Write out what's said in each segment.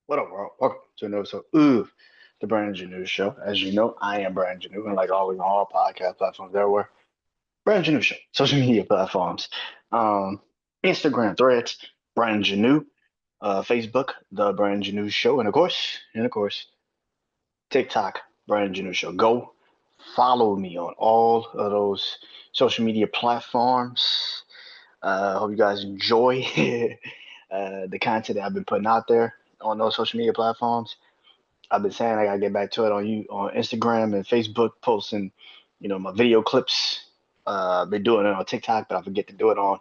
What up, world? Welcome to another episode of the BrandonJaneauShow. As you know, I am Brandon Janeau, and like always on all podcast platforms everywhere, BrandonJaneauShow, social media platforms, um, Instagram, Threads, Brandon Janeau, Facebook, the Brandon Janeau Show, and of course, TikTok, Brandon Janeau Show. Go follow me on all of those social media platforms. Hope you guys enjoy the content that I've been putting out there on those social media platforms. I've been saying I gotta get back to it on Instagram and Facebook, posting, my video clips. I've been doing it on TikTok, but I forget to do it on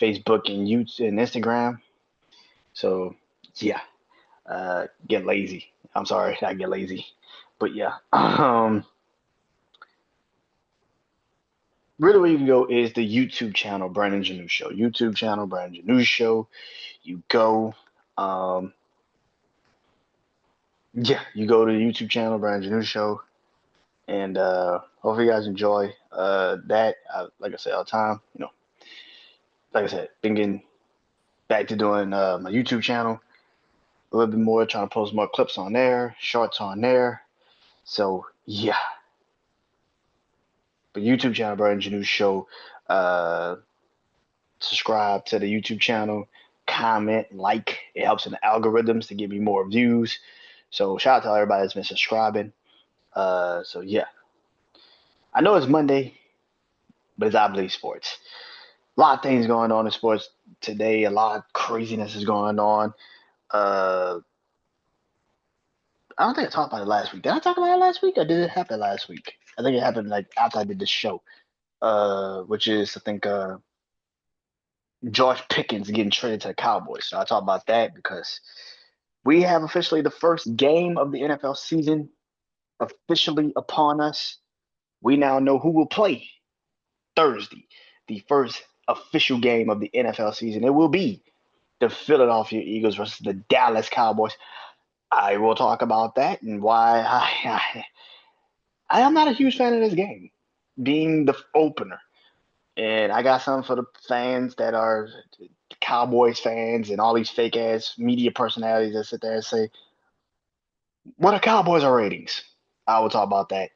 Facebook and YouTube and Instagram. So yeah, get lazy. I'm sorry, I get lazy, but yeah. Really, where you can go is the YouTube channel, Brandon Janeau Show. YouTube channel, Brandon Janeau Show. You go. Um, yeah, you go to the YouTube channel, Brandon Janeau Show. And hopefully you guys enjoy that. Like I said all the time, like I said, been getting back to doing my YouTube channel a little bit more, trying to post more clips on there, shorts on there. So yeah, but YouTube channel, Brian Janeau Show. Uh, Subscribe to the YouTube channel, comment, like. It helps in the algorithms to give me more views. So shout out to everybody that's been subscribing. So yeah, I know it's Monday, but it's I Believe Sports. A lot of things going on in sports today. A lot of craziness is going on. Uh, I don't think I talked about it last week. Did I talk about it last week, or did it happen last week? I think it happened like after I did the show. Which is I think George Pickens getting traded to the Cowboys. So I talk about that because we have officially the first game of the NFL season officially upon us. We now know who will play Thursday, the first official game of the NFL season. It will be the Philadelphia Eagles versus the Dallas Cowboys. I will talk about that and why I am not a huge fan of this game being the opener. And I got something for the fans that are Cowboys fans and all these fake ass media personalities that sit there and say, what are Cowboys ratings? I will talk about that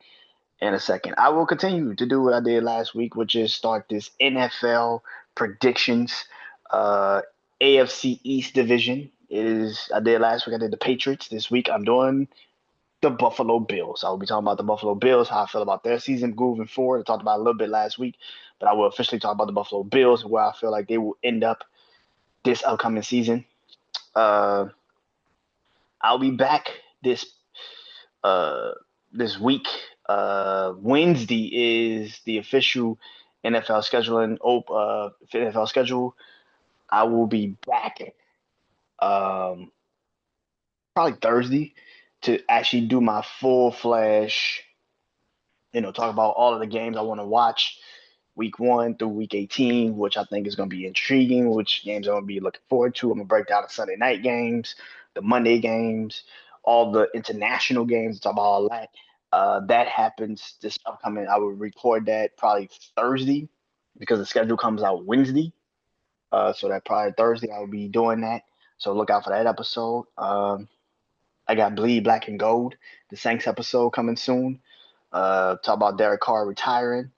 in a second. I will continue to do what I did last week, which is start this NFL predictions, uh, AFC East division. It is I did last week. I did the Patriots. This week I'm doing the Buffalo Bills. I will be talking about the Buffalo Bills, how I feel about their season moving forward. I talked about it a little bit last week, but I will officially talk about the Buffalo Bills and where I feel like they will end up this upcoming season. Uh, I'll be back uh, this week. Wednesday is the official NFL scheduling NFL schedule. I will be back um, probably Thursday to actually do my full flash. Talk about all of the games I want to watch week 1 through week 18, which I think is going to be intriguing, which games I'm going to be looking forward to. I'm going to break down the Sunday night games, the Monday games, all the international games, talk about all that. That happens this upcoming. I will record that probably Thursday because the schedule comes out Wednesday. So that probably Thursday I will be doing that. So look out for that episode. I got Bleed Black and Gold, the Saints episode coming soon. Talk about Derek Carr retiring.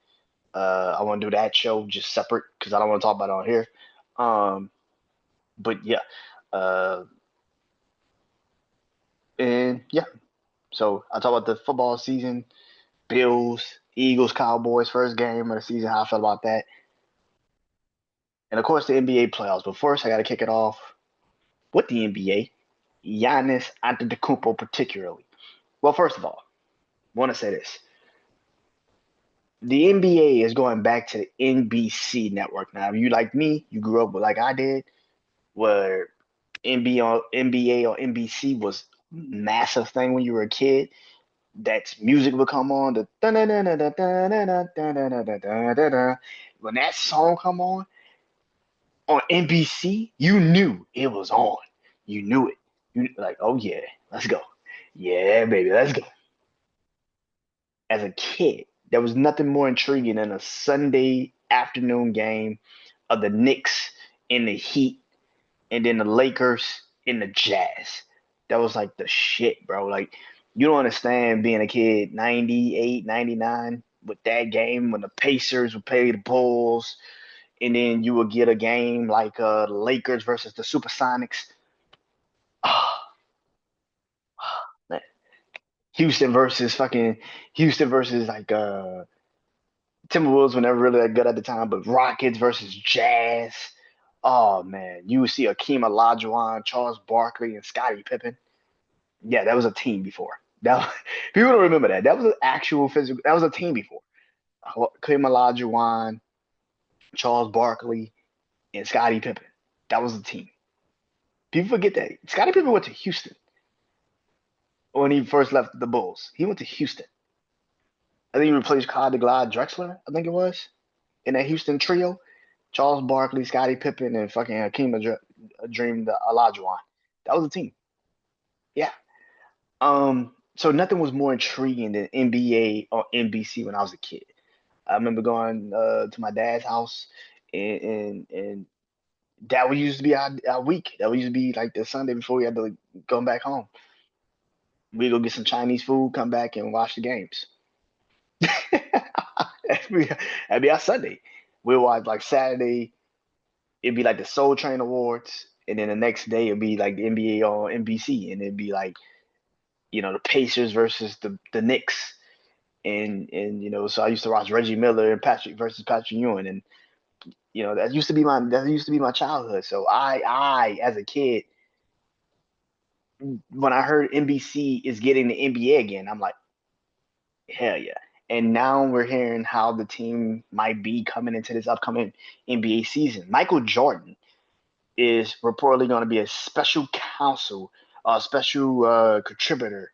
I want to do that show just separate because I don't want to talk about it on here. Um, but yeah, uh, and yeah. So I talk about the football season, Bills, Eagles, Cowboys, first game of the season, how I felt about that, and of course the NBA playoffs. But first, I got to kick it off with the NBA, Giannis Antetokounmpo particularly. Well, first of all, I want to say this: the NBA is going back to the NBC network now. If you like me, you grew up with like I did, where NBA or NBC was massive thing when you were a kid. That music would come on, when that song come on NBC, you knew it was on. You knew it. You like, oh yeah, let's go. Yeah, baby, let's go. As a kid, there was nothing more intriguing than a Sunday afternoon game of the Knicks in the Heat and then the Lakers in the Jazz. That was like the shit, bro. Like you don't understand being a kid, 98, 99, with that game when the Pacers would play the Bulls, and then you would get a game like the Lakers versus the Supersonics. Oh, man. Houston versus fucking Houston versus like Timberwolves were never really that good at the time, but Rockets versus Jazz. Oh man, you would see Akeem Olajuwon, Charles Barkley, and Scottie Pippen. Yeah, that was a team before. That people don't remember that. That was an actual physical. That was a team before. Akeem Olajuwon, Charles Barkley, and Scottie Pippen. That was a team. People forget that Scottie Pippen went to Houston when he first left the Bulls. He went to Houston. I think he replaced Clyde the Glide Drexler. I think it was in that Houston trio. Charles Barkley, Scottie Pippen, and fucking Hakeem Dream the Olajuwon. That was a team. Yeah. So nothing was more intriguing than NBA or NBC when I was a kid. I remember going to my dad's house, and that would used to be our week. That would used to be like the Sunday before we had to go back home. We go get some Chinese food, come back and watch the games. That'd be our Sunday. We'll watch like Saturday. It'd be like the Soul Train Awards, and then the next day it'd be like the NBA on NBC, and it'd be like the Pacers versus the Knicks, and so I used to watch Reggie Miller and Patrick versus Patrick Ewing, and that used to be my childhood. So I as a kid, when I heard NBC is getting the NBA again, I'm like, hell yeah. And now we're hearing how the team might be coming into this upcoming NBA season. Michael Jordan is reportedly going to be a special counsel, a special contributor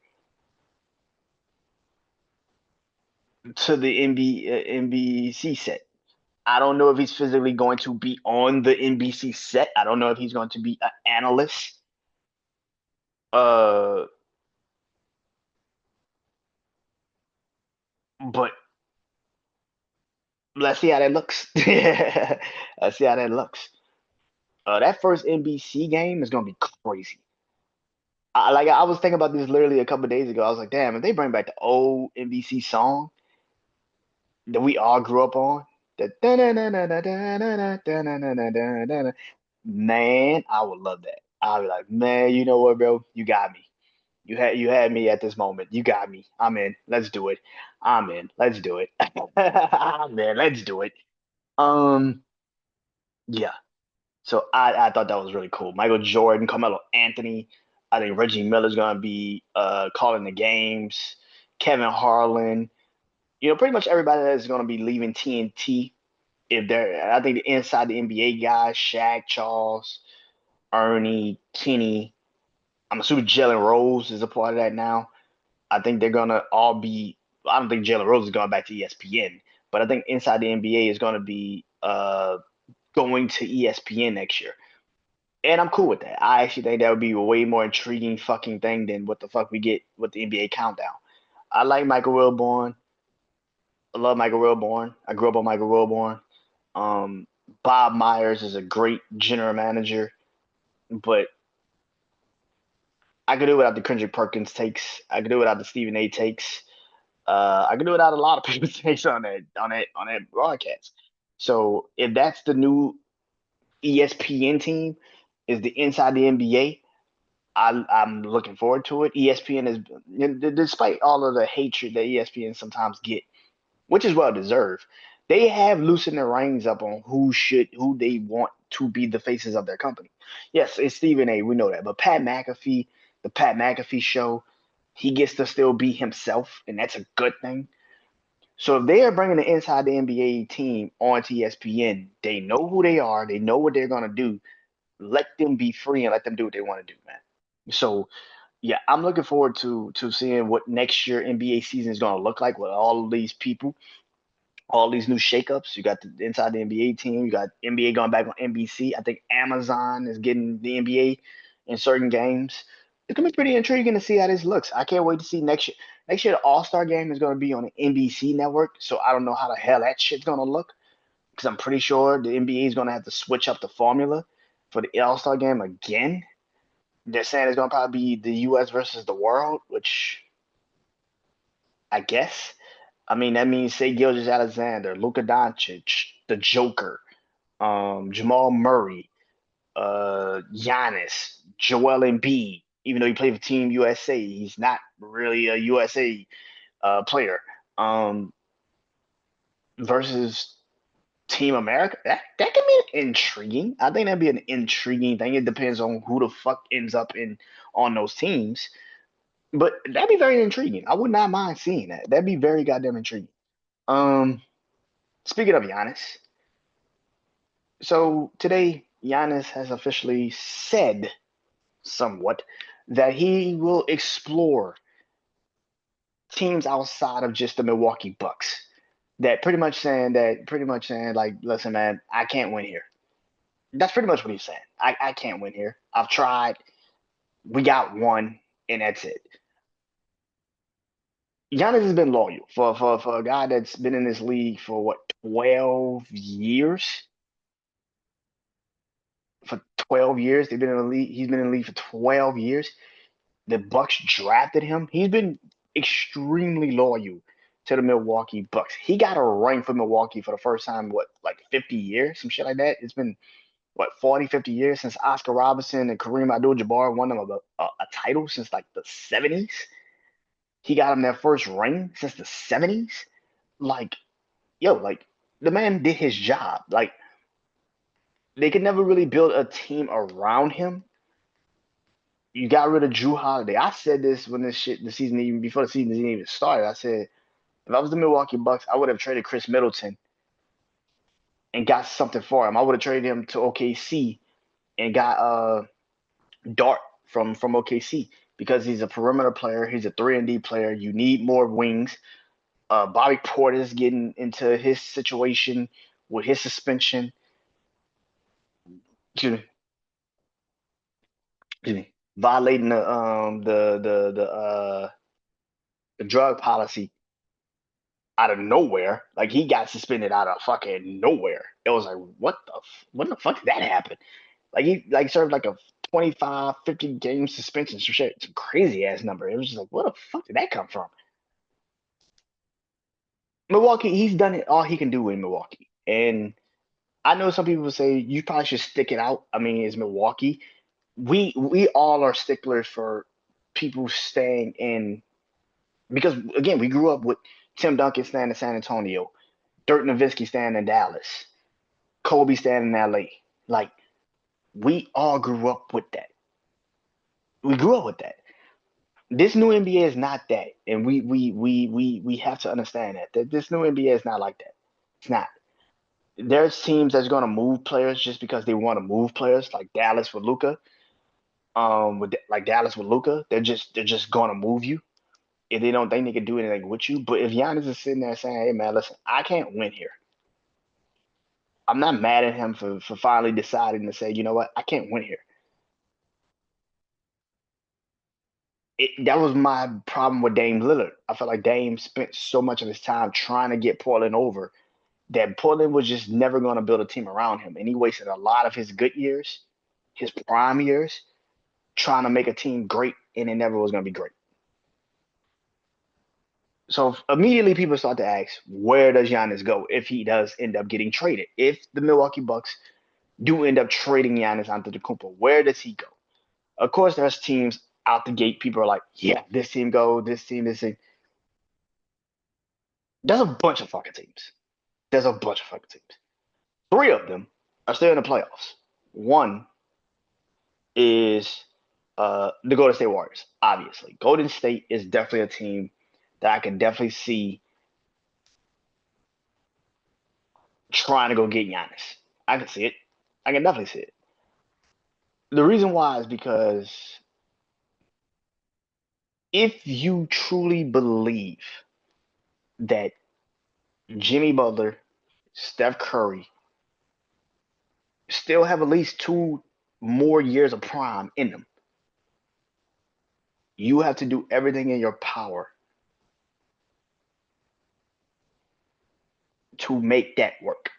to the NBC set. I don't know if he's physically going to be on the NBC set. I don't know if he's going to be an analyst. Uh, but let's see how that looks. Let's see how that looks. That first NBC game is gonna be crazy. I was thinking about this literally a couple of days ago. I was like, damn, if they bring back the old NBC song that we all grew up on, the man, I would love that. I'd be like, man, you know what, bro? You got me. You had me at this moment. You got me. I'm in. Let's do it. I'm in. Let's do it. I'm in. Let's do it. Um, yeah. So I thought that was really cool. Michael Jordan, Carmelo Anthony. I think Reggie Miller's gonna be calling the games. Kevin Harlan. Pretty much everybody that's gonna be leaving TNT. If they're, I think the inside the NBA guys, Shaq, Charles, Ernie, Kenny. I'm assuming Jalen Rose is a part of that now. I think they're gonna all be. I don't think Jalen Rose is going back to ESPN, but I think inside the NBA is gonna be going to ESPN next year. And I'm cool with that. I actually think that would be a way more intriguing fucking thing than what the fuck we get with the NBA countdown. I like Michael Wilborn. I love Michael Wilborn. I grew up on Michael Wilborn. Um, Bob Myers is a great general manager, but I could do without the Kendrick Perkins takes. I could do without the Stephen A takes. I could do without a lot of people's takes on that broadcast. So if that's the new ESPN team, is the inside the NBA. I'm looking forward to it. ESPN is, despite all of the hatred that ESPN sometimes get, which is well deserved, they have loosened the reins up on who they want to be the faces of their company. Yes, it's Stephen A. We know that, but the Pat McAfee show, he gets to still be himself, and that's a good thing. So if they are bringing the inside the NBA team onto ESPN, they know who they are, they know what they're gonna do. Let them be free and let them do what they want to do, man. So yeah, I'm looking forward to seeing what next year NBA season is going to look like with all of these people, all these new shakeups. You got the inside the NBA team. You got NBA going back on NBC. I think Amazon is getting the NBA in certain games. It's gonna be pretty intriguing to see how this looks. I can't wait to see next year. Next year, the All Star game is going to be on the NBC network. So I don't know how the hell that shit's going to look because I'm pretty sure the NBA is going to have to switch up the formula for the All Star game again. they're saying it's gonna probably be the U.S. versus the world, which I guess. I mean, that means say Gilgeous-Alexander, Luka Doncic, the Joker, Jamal Murray, Giannis, Joel Embiid. Even though he played for Team USA, he's not really a USA player. Um, versus Team America. That can be intriguing. I think that'd be an intriguing thing. It depends on who the fuck ends up in on those teams. But that'd be very intriguing. I would not mind seeing that. That'd be very goddamn intriguing. Um, Speaking of Giannis, so today Giannis has officially said somewhat that he will explore teams outside of just the Milwaukee Bucks. That pretty much saying like, listen, man, I can't win here. That's pretty much what he's saying. I can't win here. I've tried. We got one, and that's it. Giannis has been loyal for a guy that's been in this league for what 12 years. For 12 years, they've been in the league. He's been in the league for 12 years. The Bucks drafted him. He's been extremely loyal to the Milwaukee Bucks. He got a ring for Milwaukee for the first time, what, like 50 years, some shit like that. It's been what 40, 50 years since Oscar Robinson and Kareem Abdul-Jabbar won them a title since like the 70s. He got him their first ring since the 70s. Like, yo, like the man did his job. Like they could never really build a team around him. You got rid of Drew Holiday. I said this when the season even before the season even started. I said if I was the Milwaukee Bucks, I would have traded Chris Middleton and got something for him. I would have traded him to OKC and got Dart from OKC because he's a perimeter player. He's a 3-and-D player. You need more wings. Bobby Portis getting into his situation with his suspension. Excuse me, excuse me, violating the drug policy out of nowhere. Like he got suspended out of fucking nowhere. It was like, when the fuck did that happen? Like he like served like a 25, 50 game suspension, some shit, some crazy ass number. It was just like, what the fuck did that come from? Milwaukee, he's done it all he can do in Milwaukee. And I know some people say you probably should stick it out. I mean, it's Milwaukee. We all are sticklers for people staying in because again, we grew up with Tim Duncan staying in San Antonio, Dirk Nowitzki staying in Dallas, Kobe staying in LA. Like we all grew up with that. We grew up with that. This new NBA is not that, and we have to understand that this new NBA is not like that. It's not. There's teams that's going to move players just because they want to move players, like Dallas with Luca. With like Dallas with Luca, they're just going to move you if they don't think they can do anything with you. But if Giannis is sitting there saying, "Hey man, listen, I can't win here," I'm not mad at him for finally deciding to say, "You know what, I can't win here." That was my problem with Dame Lillard. I felt like Dame spent so much of his time trying to get Portland over that Portland was just never going to build a team around him. And he wasted a lot of his good years, his prime years, trying to make a team great, and it never was going to be great. So immediately people start to ask, where does Giannis go if he does end up getting traded? If the Milwaukee Bucks do end up trading Giannis Antetokounmpo, where does he go? Of course, there's teams out the gate. People are like, yeah, this team go, this team, this team. There's a bunch of fucking teams. There's a bunch of fucking teams. Three of them are still in the playoffs. One is the Golden State Warriors, obviously. Golden State is definitely a team that I can definitely see trying to go get Giannis. I can see it. I can definitely see it. The reason why is because if you truly believe that Jimmy Butler, Steph Curry still have at least 2 more years of prime in them, you have to do everything in your power to make that work.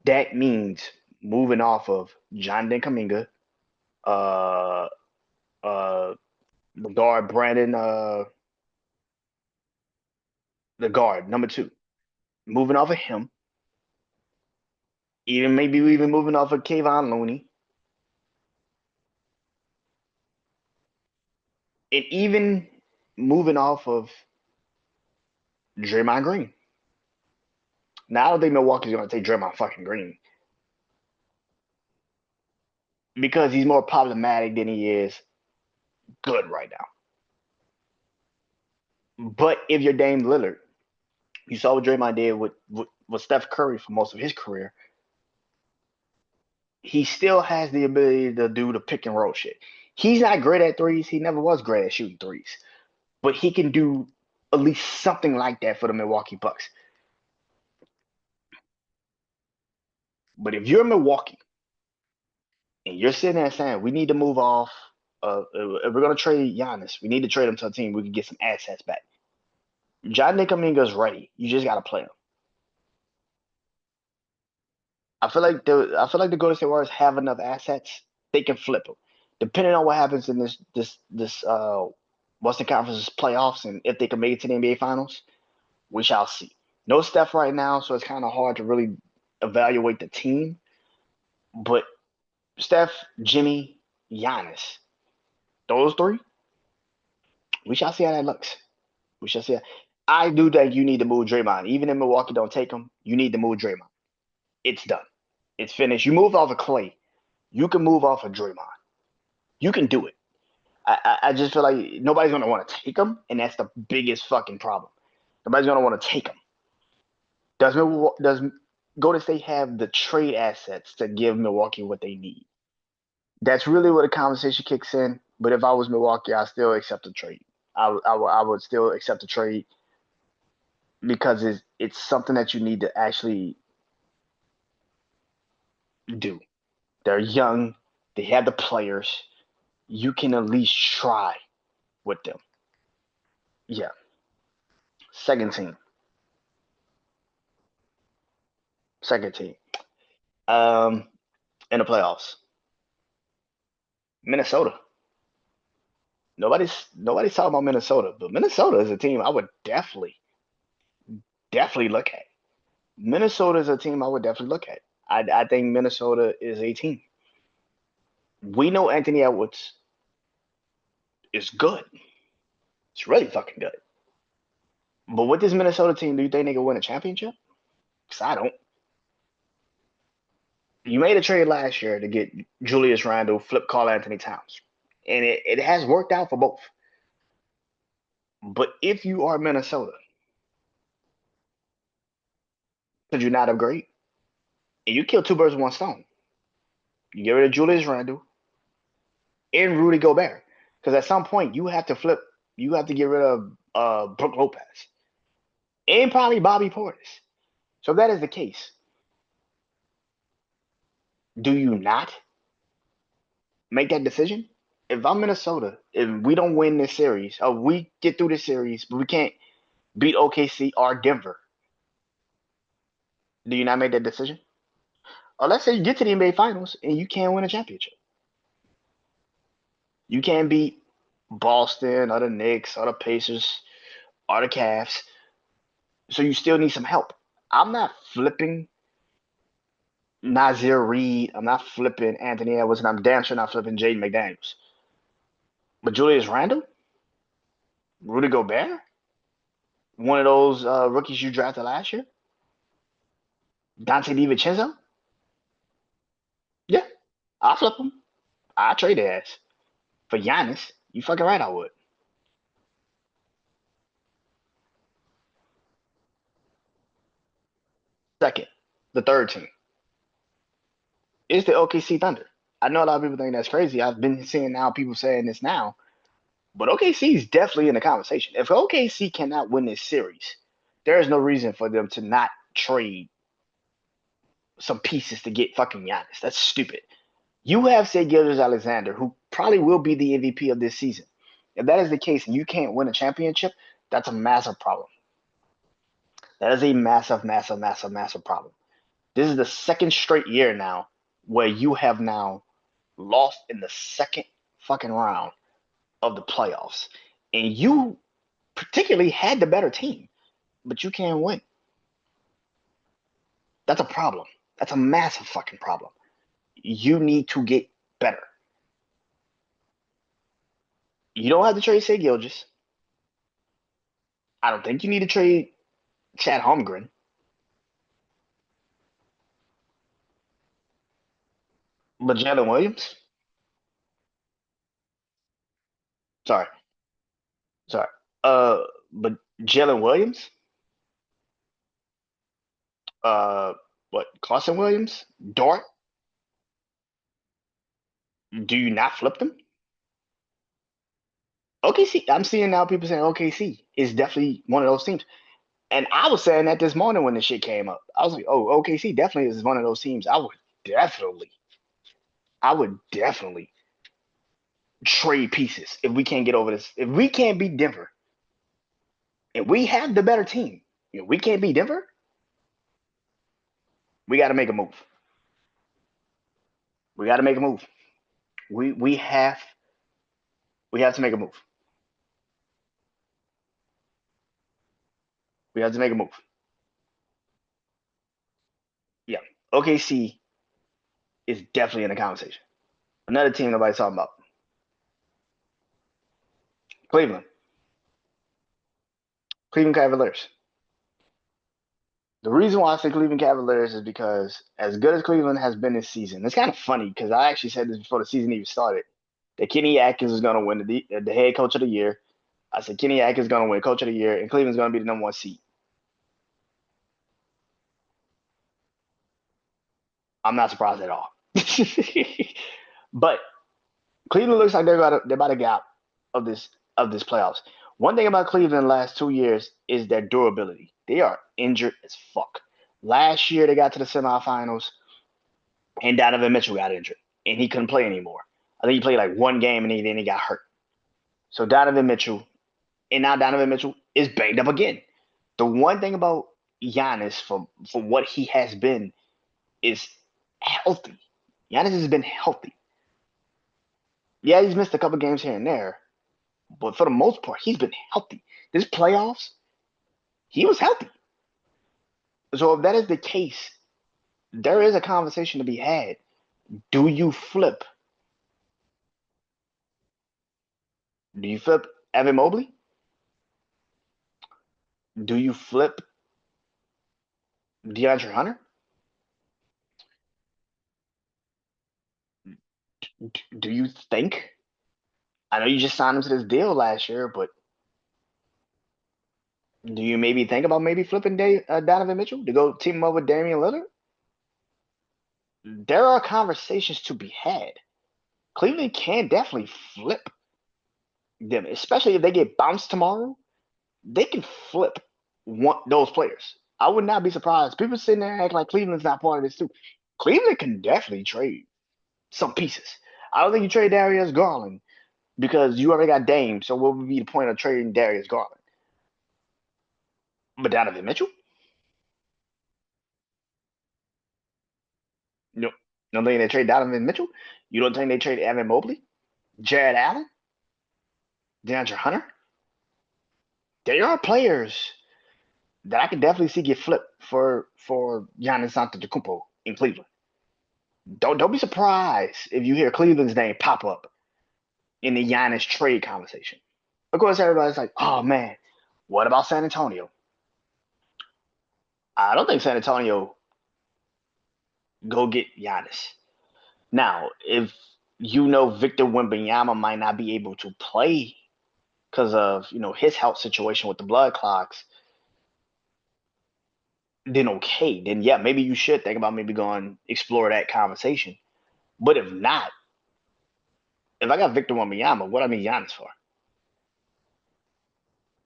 That means moving off of John Kaminga, Uh, the guard Brandon, the guard number 2, moving off of him. Even moving off of Kayvon Looney, and even moving off of Draymond Green. Now I don't think Milwaukee's going to take Draymond fucking Green because he's more problematic than he is good right now. But if you're Dame Lillard, you saw what Draymond did with Steph Curry for most of his career. He still has the ability to do the pick and roll shit. He's not great at threes. He never was great at shooting threes, but he can do at least something like that for the Milwaukee Bucks. But if you're Milwaukee and you're sitting there saying we need to move off, if we're gonna trade Giannis, we need to trade him to a team we can get some assets back. John Nicominga's ready. You just gotta play him. I feel like the Golden State Warriors have enough assets. They can flip them, depending on what happens in this Western Conference playoffs and if they can make it to the NBA Finals. We shall see. No Steph right now, so it's kind of hard to really evaluate the team. But Steph, Jimmy, Giannis, those 3, we shall see how that looks. We shall see. I do think you need to move Draymond. Even if Milwaukee don't take him, you need to move Draymond. It's done. It's finished. You moved off of Clay. You can move off of Draymond. You can do it. I just feel like nobody's gonna want to take him, and that's the biggest fucking problem. Nobody's gonna want to take him. Does Golden State have the trade assets to give Milwaukee what they need? That's really where the conversation kicks in. But if I was Milwaukee, I still accept the trade. I would still accept the trade because it's something that you need to actually do. They're young. They have the players. You can at least try with them. Yeah. Second team. Second team. Um, in the playoffs. Minnesota. Nobody's talking about Minnesota, but Minnesota is a team I would definitely look at. Minnesota is a team I would definitely look at. I think Minnesota is a team. We know Anthony Edwards is good. It's really fucking good. But with this Minnesota team, do you think they can win a championship? Because I don't. You made a trade last year to get Julius Randle, flip Karl-Anthony Towns. And it has worked out for both. But if you are Minnesota, could you not upgrade? And you kill 2 birds with 1 stone. You get rid of Julius Randle and Rudy Gobert. Because at some point, you have to get rid of Brook Lopez and probably Bobby Portis. So if that is the case, do you not make that decision? If I'm Minnesota, if we don't win this series, or we get through this series, but we can't beat OKC or Denver, do you not make that decision? Or let's say you get to the NBA Finals and you can't win a championship. You can't beat Boston or the Knicks or the Pacers or the Cavs. So you still need some help. I'm not flipping Nazir Reed. I'm not flipping Anthony Edwards, and I'm damn sure not flipping Jaden McDaniels. But Julius Randle, Rudy Gobert, one of those rookies you drafted last year, Dante DiVincenzo, yeah, I'll flip him. I'll trade their ass for Giannis. You fucking right, I would. Second, the third team is the OKC Thunder. I know a lot of people think that's crazy. I've been seeing now people saying this now, but OKC is definitely in the conversation. If OKC cannot win this series, there is no reason for them to not trade some pieces to get fucking Giannis. That's stupid. You have Shai Gilgeous-Alexander, who probably will be the MVP of this season. If that is the case and you can't win a championship, that's a massive problem. That is a massive, massive, massive, massive problem. This is the second straight year now where you have now lost in the second fucking round of the playoffs, and you particularly had the better team, but you can't win. That's a problem. That's a massive fucking problem. You need to get better. You don't have to trade Shea Gilgeous. I don't think you need to trade Chad Holmgren. But Jalen Williams, sorry, sorry. But Jalen Williams, uh, what? Carson Williams, Dort. Do you not flip them? OKC. I'm seeing now people saying OKC is definitely one of those teams, and I was saying that this morning when the shit came up. I was like, oh, OKC definitely is one of those teams. Definitely, I would definitely trade pieces if we can't get over this. If we can't beat Denver, if we have the better team, if we can't beat Denver, we got to make a move. We got to make a move. We have to make a move. We have to make a move. Yeah. OKC is definitely in the conversation. Another team nobody's talking about. Cleveland. Cleveland Cavaliers. The reason why I say Cleveland Cavaliers is because as good as Cleveland has been this season, it's kind of funny because I actually said this before the season even started that Kenny Atkins is going to win the head coach of the year. I said Kenny Atkins is going to win coach of the year, and Cleveland's going to be the number one seed. I'm not surprised at all. But Cleveland looks like they're about to get out of this playoffs. One thing about Cleveland the last 2 years is their durability. They are injured as fuck. Last year they got to the semifinals, and Donovan Mitchell got injured, and he couldn't play anymore. I think he played like one game, and then he got hurt. So Donovan Mitchell, and now Donovan Mitchell is banged up again. The one thing about Giannis for what he has been is healthy. Giannis has been healthy. Yeah, he's missed a couple games here and there, but for the most part, he's been healthy. This playoffs, he was healthy. So if that is the case, there is a conversation to be had. Do you flip? Do you flip Evan Mobley? Do you flip DeAndre Hunter? Do you think? I know you just signed him to this deal last year, but do you maybe think about maybe flipping Donovan Mitchell to go team up with Damian Lillard? There are conversations to be had. Cleveland can definitely flip them, especially if they get bounced tomorrow. They can flip those players. I would not be surprised. People sitting there acting like Cleveland's not part of this too. Cleveland can definitely trade some pieces. I don't think you trade Darius Garland because you already got Dame. So what would be the point of trading Darius Garland? But Donovan Mitchell? No. You don't think they trade Donovan Mitchell? You don't think they trade Evan Mobley? Jared Allen? DeAndre Hunter? There are players that I can definitely see get flipped for Giannis Antetokounmpo in Cleveland. Don't be surprised if you hear Cleveland's name pop up in the Giannis trade conversation. Of course, everybody's like, "Oh man, what about San Antonio?" I don't think San Antonio go get Giannis. Now, if you know Victor Wembanyama might not be able to play because of his health situation with the blood clots, then okay, then yeah, maybe you should think about maybe going explore that conversation. But if not, if I got Victor Wembanyama, what I need Giannis for?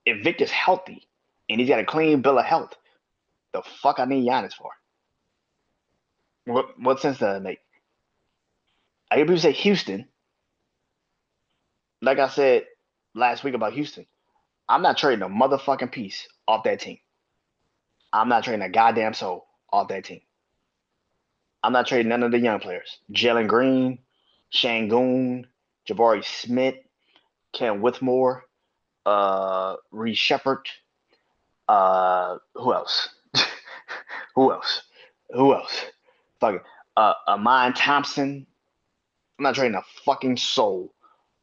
If Victor's healthy and he's got a clean bill of health, the fuck I need Giannis for? What sense does that make? I hear people say Houston. Like I said last week about Houston, I'm not trading a motherfucking piece off that team. I'm not trading a goddamn soul off that team. I'm not trading none of the young players. Jalen Green, Shangoon, Jabari Smith, Ken Whitmore, Reed Shepard. Who else? Who else? Who else? Fucking Amon Thompson. I'm not trading a fucking soul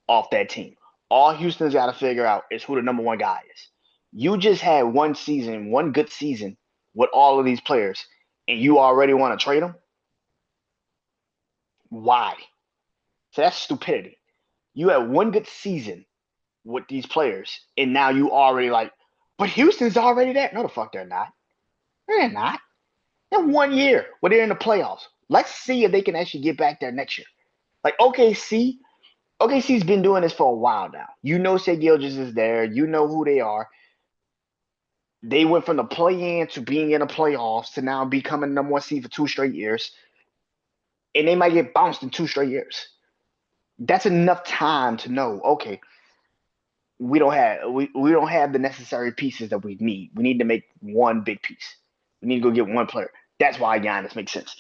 off that team. All Houston's got to figure out is who the number one guy is. You just had one season, one good season with all of these players, and you already want to trade them? Why? So that's stupidity. You had one good season with these players, and now you already like, but Houston's already there. No, the fuck they're not. They're not. They're 1 year where they're in the playoffs. Let's see if they can actually get back there next year. Like OKC's been doing this for a while now. You know Shai Gilgeous is there. You know who they are. They went from the play-in to being in the playoffs to now becoming number one seed for 2 straight years. And they might get bounced in 2 straight years. That's enough time to know, okay, we don't have the necessary pieces that we need. We need to make one big piece. We need to go get one player. That's why Giannis makes sense.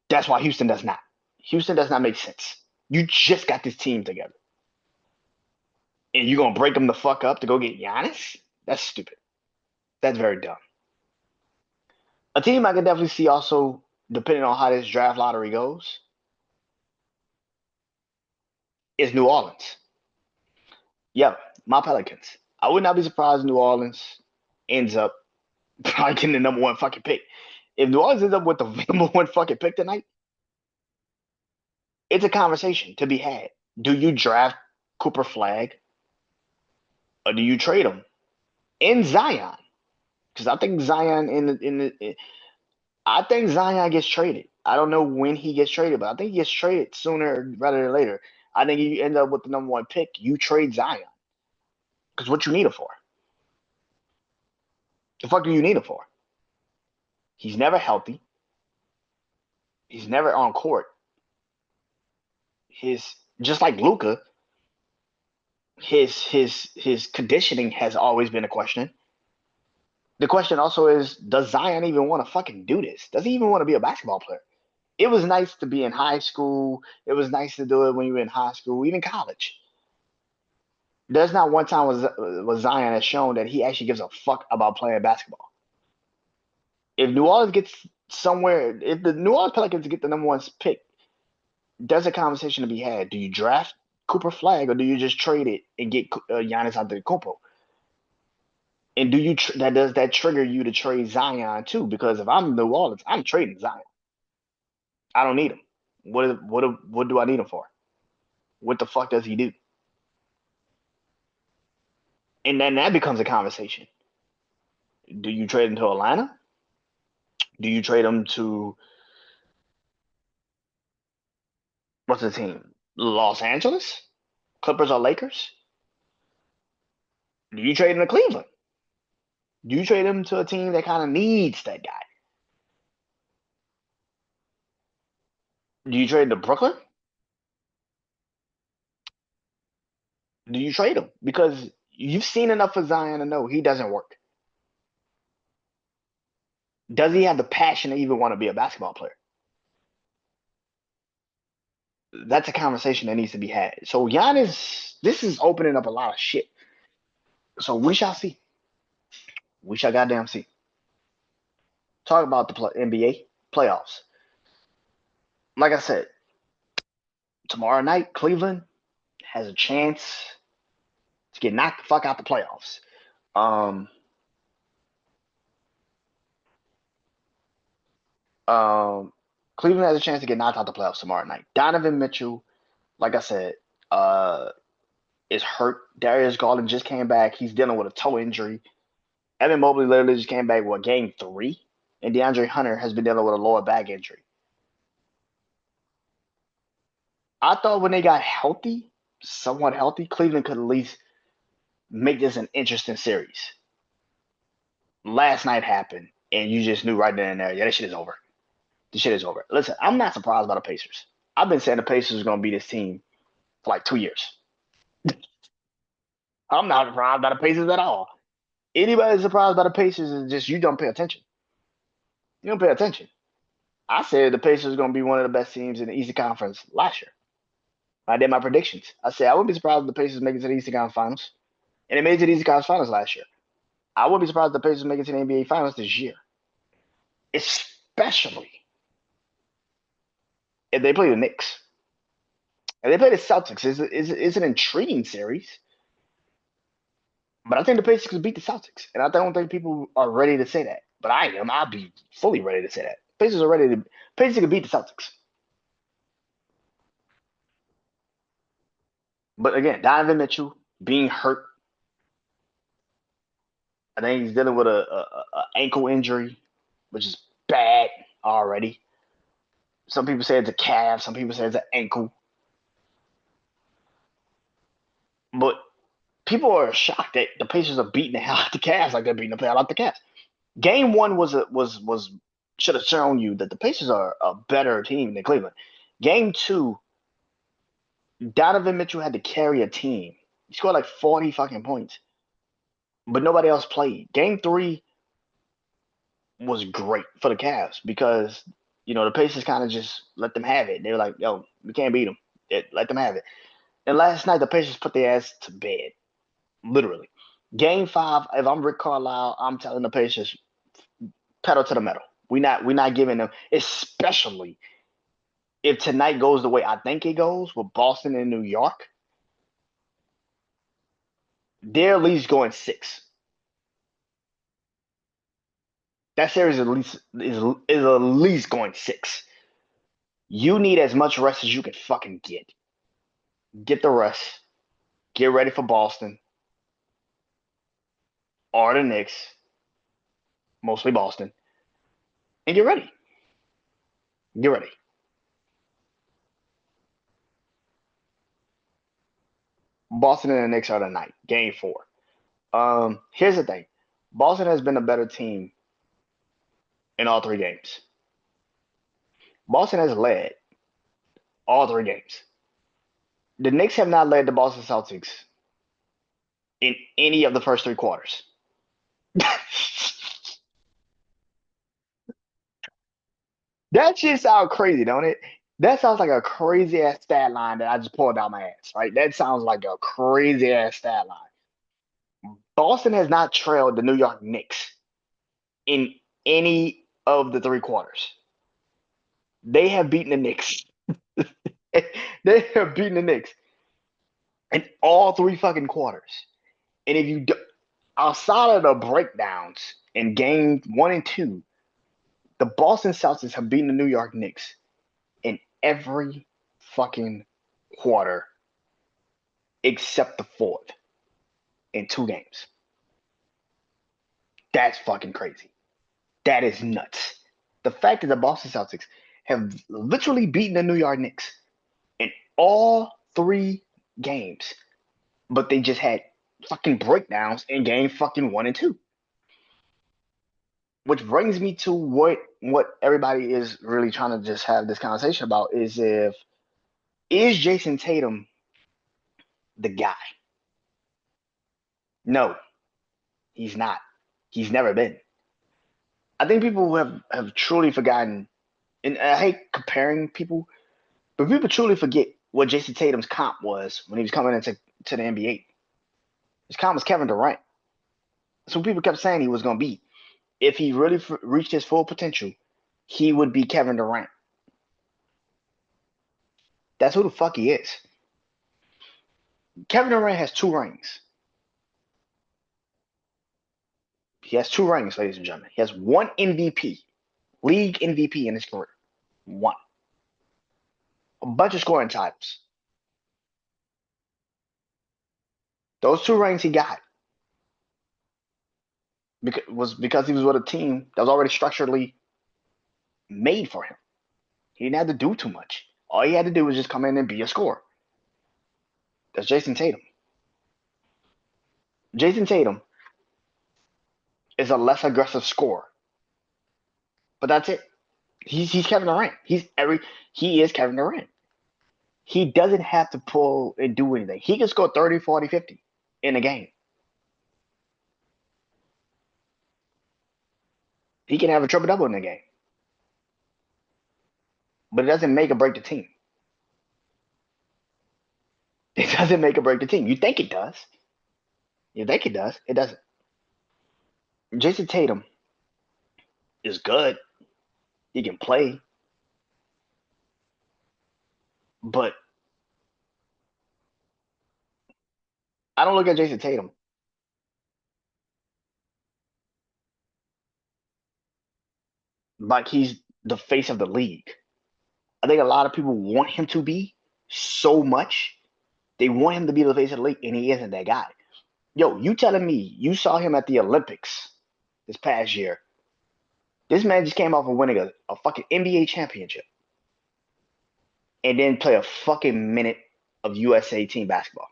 That's why Houston does not. Houston does not make sense. You just got this team together. And you're gonna break them the fuck up to go get Giannis? That's stupid. That's very dumb. A team I can definitely see also, depending on how this draft lottery goes, is New Orleans. Yeah, my Pelicans. I would not be surprised if New Orleans ends up probably getting the number one fucking pick. If New Orleans ends up with the number one fucking pick tonight, it's a conversation to be had. Do you draft Cooper Flag or do you trade him in Zion? Because I think Zion I think Zion gets traded. I don't know when he gets traded, but I think he gets traded sooner rather than later. I think you end up with the number one pick, you trade Zion. Because what you need him for? The fuck do you need him for? He's never healthy. He's never on court. His just like Luka, his conditioning has always been a question. The question also is, does Zion even want to fucking do this? Does he even want to be a basketball player? It was nice to be in high school. It was nice to do it when you were in high school, even college. There's not one time was Zion has shown that he actually gives a fuck about playing basketball. If New Orleans gets somewhere, if the New Orleans Pelicans get the number one pick, there's a conversation to be had. Do you draft Cooper Flag or do you just trade it and get Giannis Antetokounmpo? And does that trigger you to trade Zion too? Because if I'm New Orleans, I'm trading Zion. I don't need him. What do I need him for? What the fuck does he do? And then that becomes a conversation. Do you trade him to Atlanta? Do you trade him to what's the team? Los Angeles? Clippers or Lakers? Do you trade him to Cleveland? Do you trade him to a team that kind of needs that guy? Do you trade him to Brooklyn? Do you trade him? Because you've seen enough for Zion to know he doesn't work. Does he have the passion to even want to be a basketball player? That's a conversation that needs to be had. So Giannis, this is opening up a lot of shit. So we shall see. We shall goddamn see. Talk about the NBA playoffs. Like I said, tomorrow night, Cleveland has a chance to get knocked the fuck out the playoffs. Um, Cleveland has a chance to get knocked out the playoffs tomorrow night. Donovan Mitchell, like I said, is hurt. Darius Garland just came back. He's dealing with a toe injury. Evan Mobley literally just came back with game 3. And DeAndre Hunter has been dealing with a lower back injury. I thought when they got healthy, somewhat healthy, Cleveland could at least make this an interesting series. Last night happened, and you just knew right then and there, yeah, this shit is over. This shit is over. Listen, I'm not surprised by the Pacers. I've been saying the Pacers are going to be this team for like 2 years. I'm not surprised by the Pacers at all. Anybody surprised by the Pacers is just you don't pay attention. You don't pay attention. I said the Pacers are going to be one of the best teams in the Eastern Conference last year. I did my predictions. I said I wouldn't be surprised if the Pacers make it to the Eastern Conference Finals, and they made it to the Eastern Conference Finals last year. I wouldn't be surprised if the Pacers make it to the NBA Finals this year, especially if they play the Knicks. If they play the Celtics, it's an intriguing series. But I think the Pacers could beat the Celtics, and I don't think people are ready to say that. But I am. I'll be fully ready to say that. Pacers are ready to. Pacers could beat the Celtics. But again, Donovan Mitchell being hurt. I think he's dealing with a ankle injury, which is bad already. Some people say it's a calf. Some people say it's an ankle. But people are shocked that the Pacers are beating the hell out the Cavs like they're beating the hell out the Cavs. Game one was should have shown you that the Pacers are a better team than Cleveland. Game two, Donovan Mitchell had to carry a team. He scored like 40 fucking points, but nobody else played. Game three was great for the Cavs because the Pacers kind of just let them have it. They were like, "Yo, we can't beat them. Let them have it." And last night the Pacers put their ass to bed, literally. Game five, if I'm Rick Carlisle, I'm telling the Pacers pedal to the metal. We're not giving them, especially if tonight goes the way I think it goes with Boston and New York. They're at least going six. That series is at least going six. You need as much rest as you can fucking get. Get the rest. Get ready for Boston or the Knicks, mostly Boston, and get ready. Get ready. Boston and the Knicks are tonight, game four. Here's the thing. Boston has been a better team in all three games. Boston has led all three games. The Knicks have not led the Boston Celtics in any of the first three quarters. That shit sounds crazy, don't it? That sounds like a crazy ass stat line that I just pulled out my ass, right? That sounds like a crazy ass stat line. Boston has not trailed the New York Knicks in any of the three quarters. They have beaten the Knicks. They have beaten the Knicks in all three fucking quarters. And if you do, outside of the breakdowns in game one and two, the Boston Celtics have beaten the New York Knicks in every fucking quarter except the fourth in two games. That's fucking crazy. That is nuts. The fact that the Boston Celtics have literally beaten the New York Knicks in all three games, but they just had fucking breakdowns in game fucking one and two. Which brings me to what everybody is really trying to just have this conversation about is Jason Tatum the guy? No, he's not. He's never been. I think people have truly forgotten, and I hate comparing people, but people truly forget what Jason Tatum's comp was when he was coming into the NBA. His comp was Kevin Durant. So people kept saying he was going to be. If he really reached his full potential, he would be Kevin Durant. That's who the fuck he is. Kevin Durant has two rings. He has two rings, ladies and gentlemen. He has one MVP, league MVP in his career. One. A bunch of scoring titles. Those two rings he got because he was with a team that was already structurally made for him. He didn't have to do too much. All he had to do was just come in and be a scorer. That's Jason Tatum. Jason Tatum is a less aggressive scorer. But that's it. He's Kevin Durant. He is Kevin Durant. He doesn't have to pull and do anything. He can score 30, 40, 50 in a game. He can have a triple double in a game. But it doesn't make or break the team. doesn't make or break the team. You think it does. You think it does. It doesn't. Jason Tatum is good. He can play, but I don't look at Jason Tatum like he's the face of the league. I think a lot of people want him to be so much. They want him to be the face of the league, and he isn't that guy. Yo, you telling me you saw him at the Olympics this past year? This man just came off of winning a fucking NBA championship and then play a fucking minute of USA team basketball.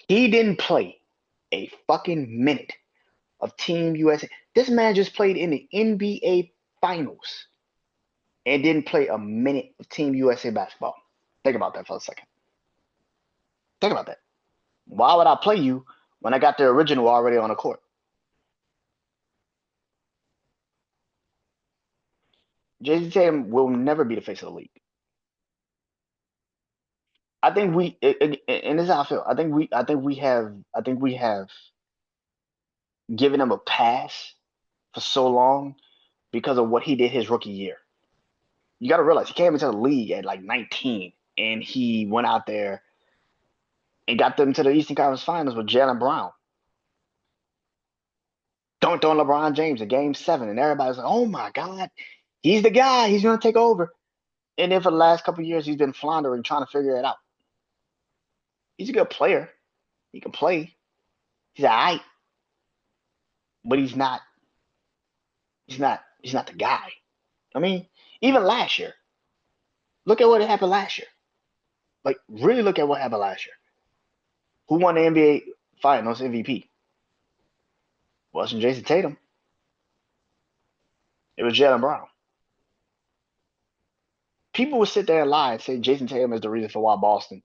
He didn't play a fucking minute of Team USA. This man just played in the NBA Finals and didn't play a minute of Team USA basketball. Think about that for a second. Think about that. Why would I play you when I got the original already on the court? Jason Tatum will never be the face of the league. I think and this is how I feel. I think we have given him a pass for so long because of what he did his rookie year. You got to realize he came into the league at like 19 and he went out there and got them to the Eastern Conference Finals with Jaylen Brown. Dunked on LeBron James in Game 7, and everybody's like, "Oh my God, he's the guy. He's going to take over." And then for the last couple of years, he's been floundering, trying to figure it out. He's a good player. He can play. He's all right, but he's not. He's not. He's not the guy. I mean, even last year, look at what happened last year. Like, really look at what happened last year. Who won the NBA Finals MVP? Wasn't Jason Tatum. It was Jaylen Brown. People would sit there and lie and say Jason Tatum is the reason for why Boston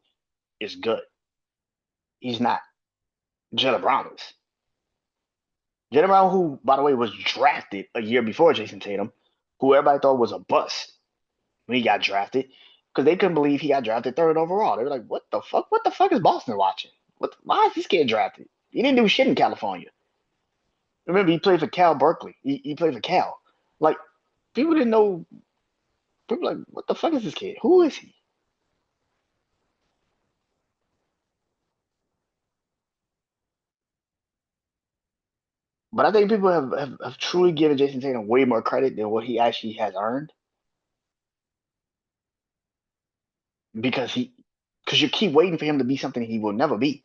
is good. He's not. Jaylen Brown is. Jaylen Brown, who, by the way, was drafted a year before Jason Tatum, who everybody thought was a bust when he got drafted, because they couldn't believe he got drafted third overall. They were like, "What the fuck? What the fuck is Boston watching? Why is this kid drafted? He didn't do shit in California." Remember, he played for Cal Berkeley. He played for Cal. Like, people didn't know. People were like, "What the fuck is this kid? Who is he?" But I think people have truly given Jason Tatum way more credit than what he actually has earned because you keep waiting for him to be something he will never be.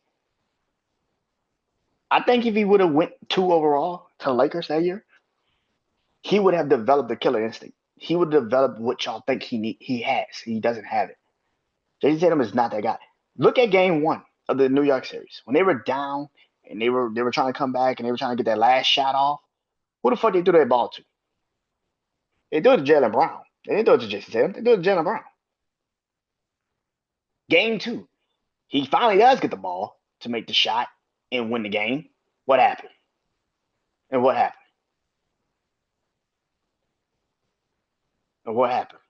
I think if he would have went 2 overall to the Lakers that year, he would have developed the killer instinct. He would develop what y'all think he has. He doesn't have it. Jason Tatum is not that guy. Look at Game 1 of the New York series when they were down and they were trying to come back and they were trying to get that last shot off. Who the fuck they threw that ball to? They threw it to Jaylen Brown. They didn't throw it to Jason Tatum. They threw it to Jaylen Brown. Game 2, he finally does get the ball to make the shot and win the game. What happened? And what happened? And what happened?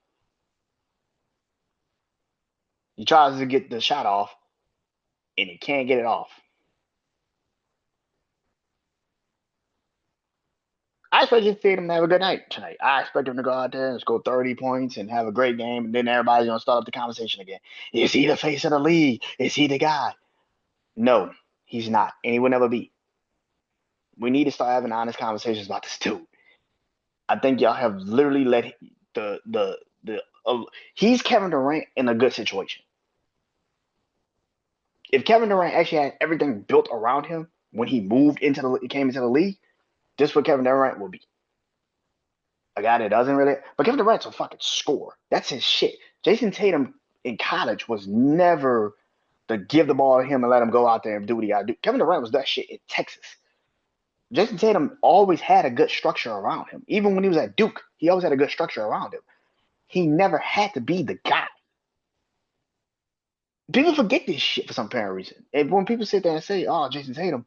He tries to get the shot off and he can't get it off. I expect Jason Tatum to have a good night tonight. I expect him to go out there and score 30 points and have a great game, and then everybody's going to start up the conversation again. Is he the face of the league? Is he the guy? No, he's not, and he will never be. We need to start having honest conversations about this dude. I think y'all have literally let he's Kevin Durant in a good situation. If Kevin Durant actually had everything built around him when he came into the league, this is what Kevin Durant will be. A guy that doesn't really, but Kevin Durant's a fucking scorer. That's his shit. Jason Tatum in college was never to give the ball to him and let him go out there and do what he got to do. Kevin Durant was that shit in Texas. Jason Tatum always had a good structure around him. Even when he was at Duke, he always had a good structure around him. He never had to be the guy. People forget this shit for some apparent reason. And when people sit there and say, "Oh, Jason Tatum,"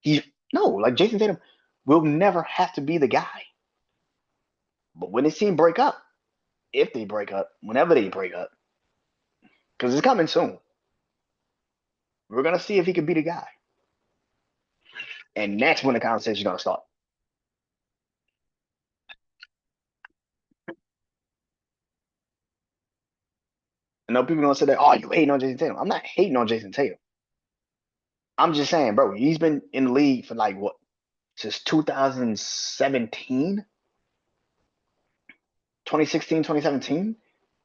he's no, like Jason Tatum will never have to be the guy. But when his team break up, if they break up, whenever they break up, because it's coming soon. We're gonna see if he can be the guy, and that's when the conversation is gonna start. I know people gonna say that, oh, you hating on Jason Tatum. I'm not hating on Jason Tatum. I'm just saying, bro, he's been in the league for like what, since 2017, 2016, 2017.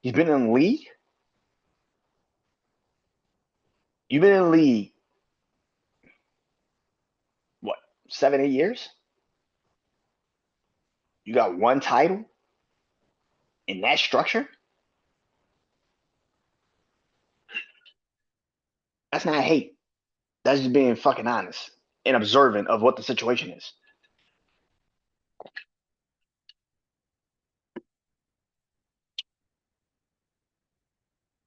He's been in the league. You've been in the league, what, 7, 8 years? You got one title in that structure? That's not hate. That's just being fucking honest and observant of what the situation is.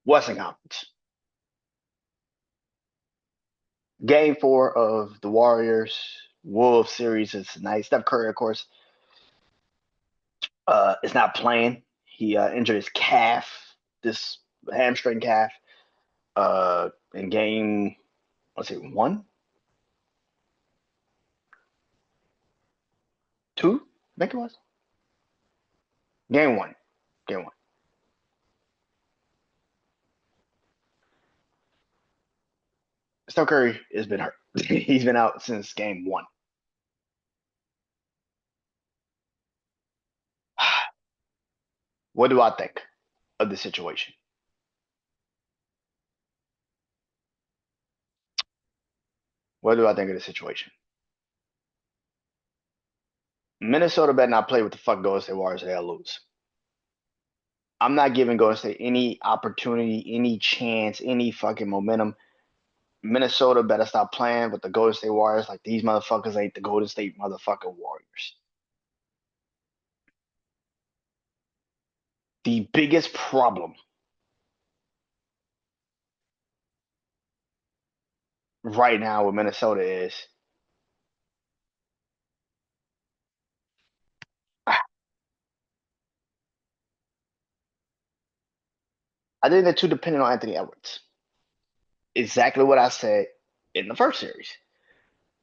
Western Conference. Game 4 of the Warriors Wolves series is tonight. Steph Curry, of course, is not playing. He injured his calf, this hamstring calf, in game, let's see, 1, 2, I think it was. Game 1. Game 1. Steph Curry has been hurt. He's been out since game 1. What do I think of the situation? What do I think of the situation? Minnesota better not play with the fuck Golden State Warriors. They'll lose. I'm not giving Golden State any opportunity, any chance, any fucking momentum. Minnesota better stop playing with the Golden State Warriors like these motherfuckers ain't the Golden State motherfucking Warriors. The biggest problem right now with Minnesota is I think they're too dependent on Anthony Edwards. Exactly what I said in the first series.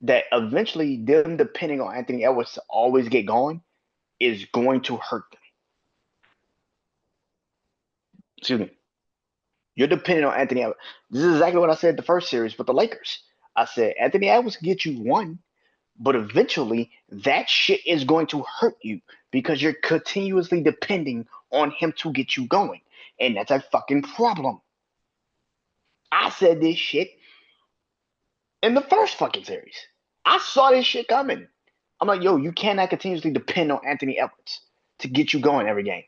That eventually them depending on Anthony Edwards to always get going is going to hurt them. Excuse me. You're dependent on Anthony Edwards. This is exactly what I said the first series with the Lakers. I said Anthony Edwards can get you one, but eventually that shit is going to hurt you because you're continuously depending on him to get you going. And that's a fucking problem. I said this shit in the first fucking series. I saw this shit coming. I'm like, yo, you cannot continuously depend on Anthony Edwards to get you going every game.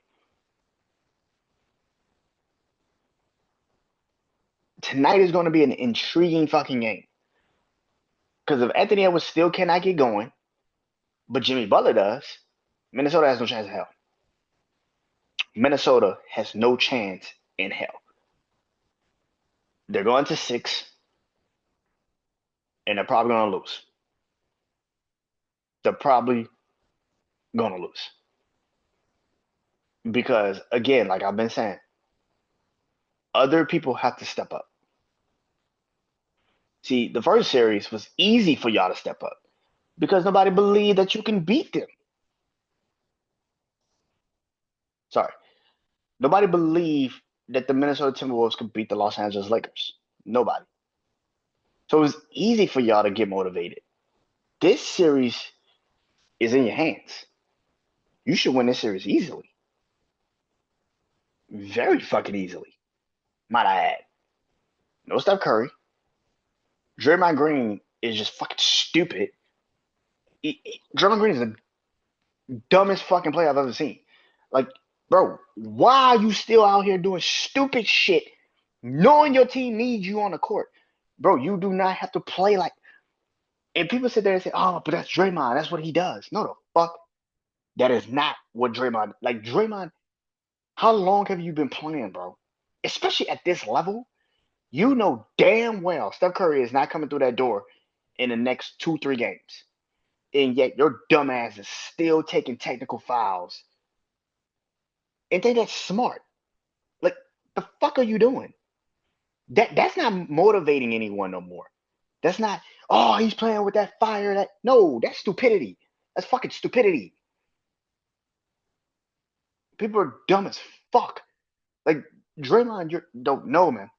Tonight is going to be an intriguing fucking game. Because if Anthony Edwards still cannot get going, but Jimmy Butler does, Minnesota has no chance in hell. Minnesota has no chance in hell. They're going to 6, and they're probably going to lose. They're probably going to lose. Because, again, like I've been saying, other people have to step up. See, the first series was easy for y'all to step up because nobody believed that you can beat them. Sorry. Nobody believed that the Minnesota Timberwolves could beat the Los Angeles Lakers. Nobody. So it was easy for y'all to get motivated. This series is in your hands. You should win this series easily. Very fucking easily, might I add. No Steph Curry. Draymond Green is just fucking stupid. Draymond Green is the dumbest fucking player I've ever seen. Like, bro, why are you still out here doing stupid shit knowing your team needs you on the court? Bro, you do not have to play like. And people sit there and say, oh, but that's Draymond. That's what he does. No, the fuck. That is not what Draymond. Like, Draymond, how long have you been playing, bro? Especially at this level, you know damn well Steph Curry is not coming through that door in the next 2, 3 games. And yet your dumbass is still taking technical fouls and think that's smart. Like, the fuck are you doing? That's not motivating anyone no more. That's not, oh, he's playing with that fire. That no, that's stupidity. That's fucking stupidity. People are dumb as fuck. Like Draymond, you don't know, man.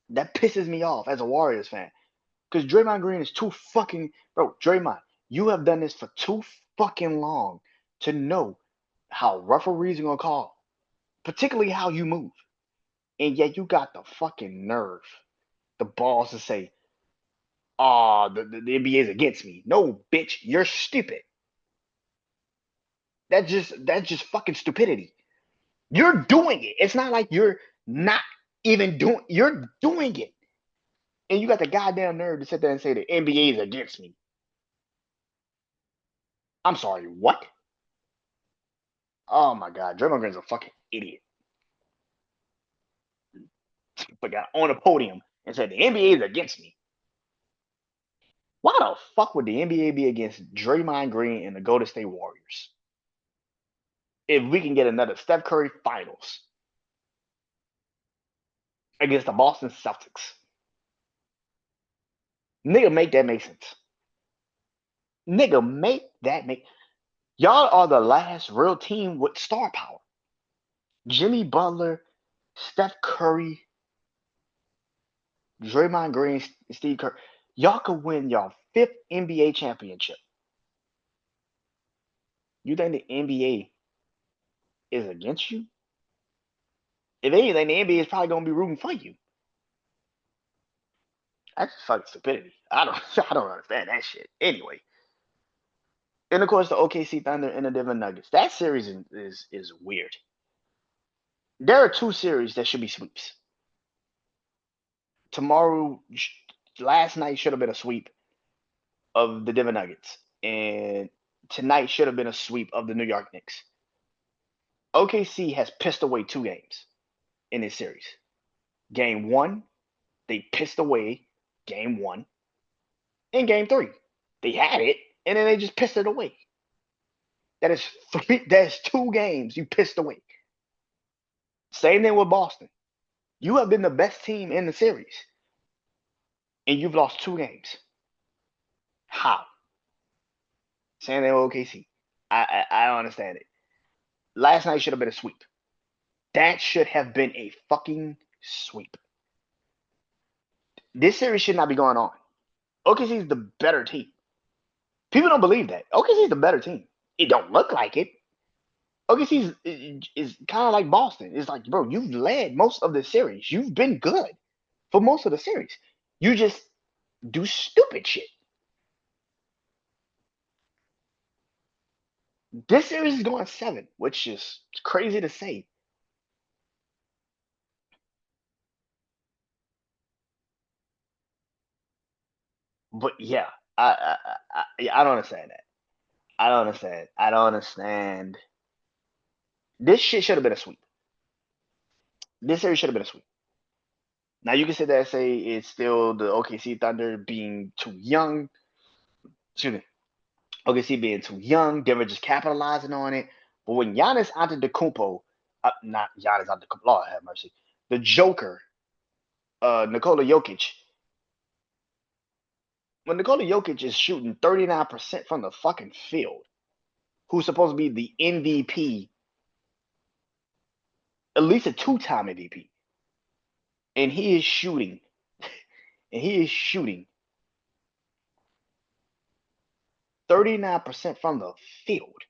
That pisses me off as a Warriors fan. Because Draymond Green is too fucking bro, Draymond, you have done this for too fucking long to know how referees are gonna call, particularly how you move. And yet you got the fucking nerve, the balls to say, oh, the NBA is against me. No, bitch, you're stupid. That's just fucking stupidity. You're doing it. It's not like you're not even doing you're doing it. And you got the goddamn nerve to sit there and say the NBA is against me. I'm sorry, what? Oh my god, Draymond Green's a fucking idiot. But got on a podium and said the NBA is against me. Why the fuck would the NBA be against Draymond Green and the Golden State Warriors? If we can get another Steph Curry finals against the Boston Celtics. Nigga, make that make sense. Nigga, make that make. Y'all are the last real team with star power. Jimmy Butler, Steph Curry, Draymond Green, Steve Kerr. Y'all could win y'all fifth NBA championship. You think the NBA is against you? If anything, the NBA is probably gonna be rooting for you. That's just fucking stupidity. I don't I don't understand that shit. Anyway. And of course the OKC Thunder and the Denver Nuggets. That series is weird. There are two series that should be sweeps. Tomorrow last night should have been a sweep of the Denver Nuggets. And tonight should have been a sweep of the New York Knicks. OKC has pissed away two games in this series. Game one, they pissed away game one. In game three, they had it, and then they just pissed it away. That is three. That's two games you pissed away. Same thing with Boston. You have been the best team in the series, and you've lost two games. How? Same thing with OKC. I don't understand it. Last night should have been a sweep. That should have been a fucking sweep. This series should not be going on. OKC is the better team. People don't believe that. OKC is the better team. It don't look like it. OKC is kind of like Boston. It's like, bro, you've led most of the series. You've been good for most of the series. You just do stupid shit. This series is going seven, which is crazy to say. But yeah, I don't understand that. I don't understand. I don't understand. This shit should have been a sweep. This series should have been a sweep. Now you can sit there and say it's still the OKC Thunder being too young. Excuse me. OKC being too young. Denver just capitalizing on it. But when Giannis Antetokounmpo, not Giannis Antetokounmpo, Lord have mercy, the Joker, Nikola Jokic. When Nikola Jokic is shooting 39% from the fucking field, who's supposed to be the MVP, at least a two-time MVP, and he is shooting, and he is shooting 39% from the field.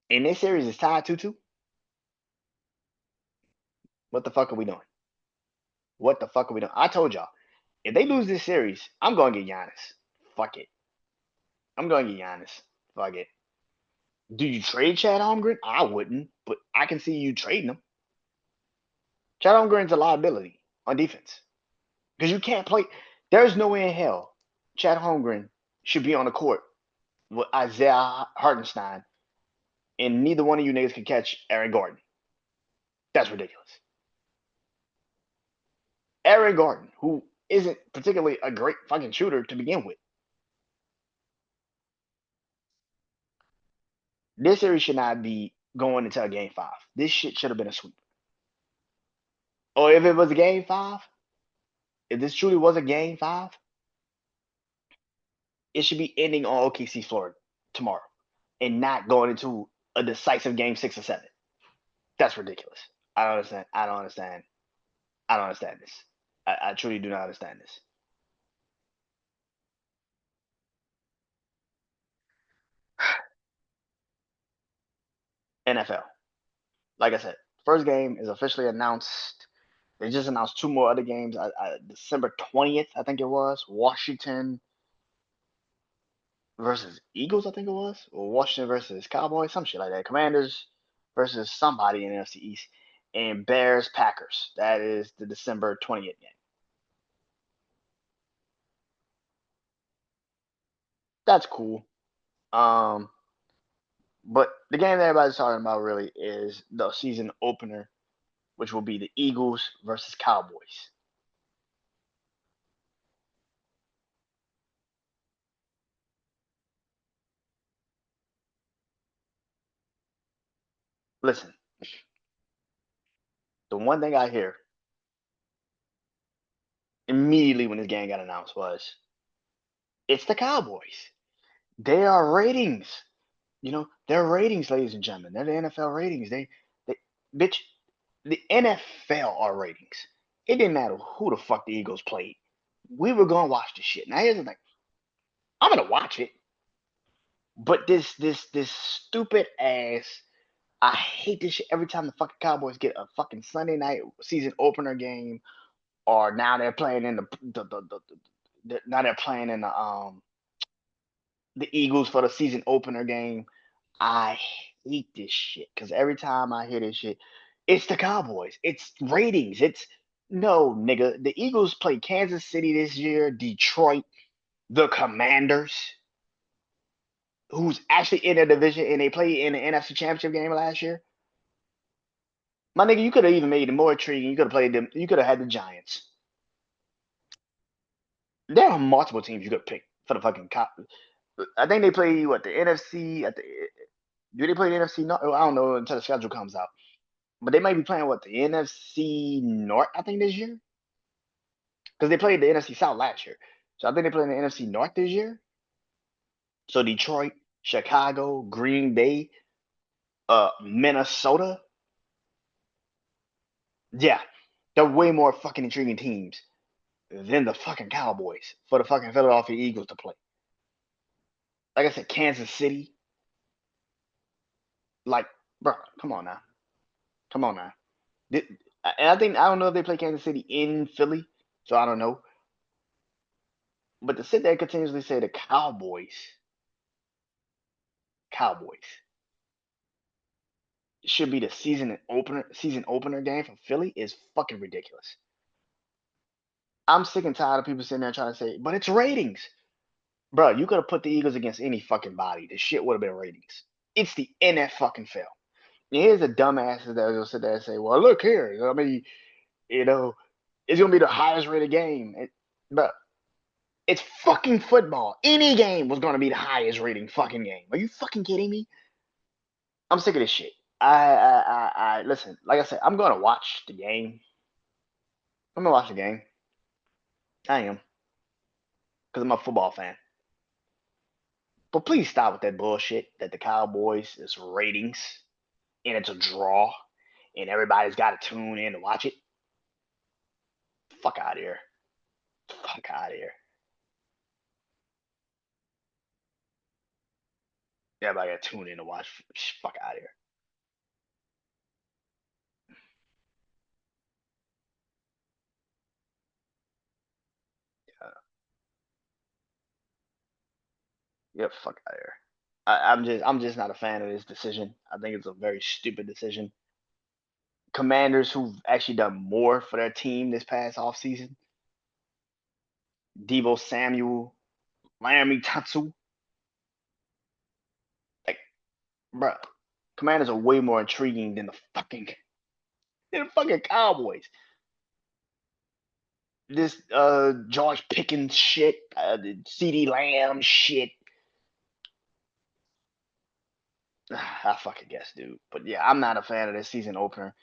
And this series is tied 2-2. What the fuck are we doing? What the fuck are we doing? I told y'all, if they lose this series, I'm going to get Giannis. Fuck it. I'm going to get Giannis. Fuck it. Do you trade Chad Holmgren? I wouldn't, but I can see you trading him. Chad Holmgren's a liability on defense because you can't play. There's no way in hell Chad Holmgren should be on the court with Isaiah Hartenstein, and neither one of you niggas can catch Aaron Gordon. That's ridiculous. Aaron Gordon, who isn't particularly a great fucking shooter to begin with. This series should not be going into a game 5. This shit should have been a sweep. Or if it was a game 5, if this truly was a game 5, it should be ending on OKC floor tomorrow and not going into a decisive game 6 or 7. That's ridiculous. I don't understand. I don't understand. I don't understand this. I truly do not understand this. NFL. Like I said, first game is officially announced. They just announced two more other games. December 20th, I think it was. Washington versus Eagles, I think it was. Or Washington versus Cowboys, some shit like that. Commanders versus somebody in the NFC East. And Bears Packers. That is the December 20th game. That's cool. Um, but the game that everybody's talking about really is the season opener, which will be the Eagles versus Cowboys. Listen, the one thing I hear immediately when this game got announced was it's the Cowboys. They are ratings. They're ratings, ladies and gentlemen. They're the NFL ratings. They, bitch, the NFL are ratings. It didn't matter who the fuck the Eagles played. We were gonna watch the shit. Now here's the thing. I'm gonna watch it, but this stupid ass. I hate this shit every time the fucking Cowboys get a fucking Sunday night season opener game, or now they're playing in now they're playing in the Eagles for the season opener game. I hate this shit because every time I hear this shit, it's the Cowboys. It's ratings. It's no nigga. The Eagles played Kansas City this year, Detroit, the Commanders, who's actually in their division, and they played in the NFC Championship game last year. My nigga, you could have even made it more intriguing. You could have played them. You could have had the Giants. There are multiple teams you could pick for the fucking cop. I think they play what the NFC at the. Do they play the NFC? No, I don't know until the schedule comes out. But they might be playing what the NFC North, I think, this year, because they played the NFC South last year. So I think they play in the NFC North this year. So Detroit, Chicago, Green Bay, Minnesota. Yeah, they're way more fucking intriguing teams than the fucking Cowboys for the fucking Philadelphia Eagles to play. Like I said, Kansas City. Like, bro, come on now, come on now. And I don't know if they play Kansas City in Philly, so I don't know. But to sit there and continuously say the Cowboys should be the season opener game for Philly is fucking ridiculous. I'm sick and tired of people sitting there trying to say, but it's ratings. Bro, you could have put the Eagles against any fucking body. The shit would have been ratings. It's the NF fucking film. And here's the dumbasses that will sit there and say, well, look here. I mean, you know, it's gonna be the highest rated game. Bro, it's fucking football. Any game was gonna be the highest rating fucking game. Are you fucking kidding me? I'm sick of this shit. I listen. Like I said, I'm gonna watch the game. I'm gonna watch the game. I am because I'm a football fan. But please stop with that bullshit that the Cowboys is ratings and it's a draw and everybody's got to tune in to watch it. Fuck out of here. Fuck out of here. Everybody got to tune in to watch. Fuck out of here. Uh, yeah, fuck out of here. I'm just not a fan of this decision. I think it's a very stupid decision. Commanders who've actually done more for their team this past offseason. Devo Samuel, Laramie Tatsu. Like, bro, Commanders are way more intriguing than the fucking Cowboys. This George Pickens shit, the CD Lamb shit. I fucking guess, dude. But yeah, I'm not a fan of this season opener.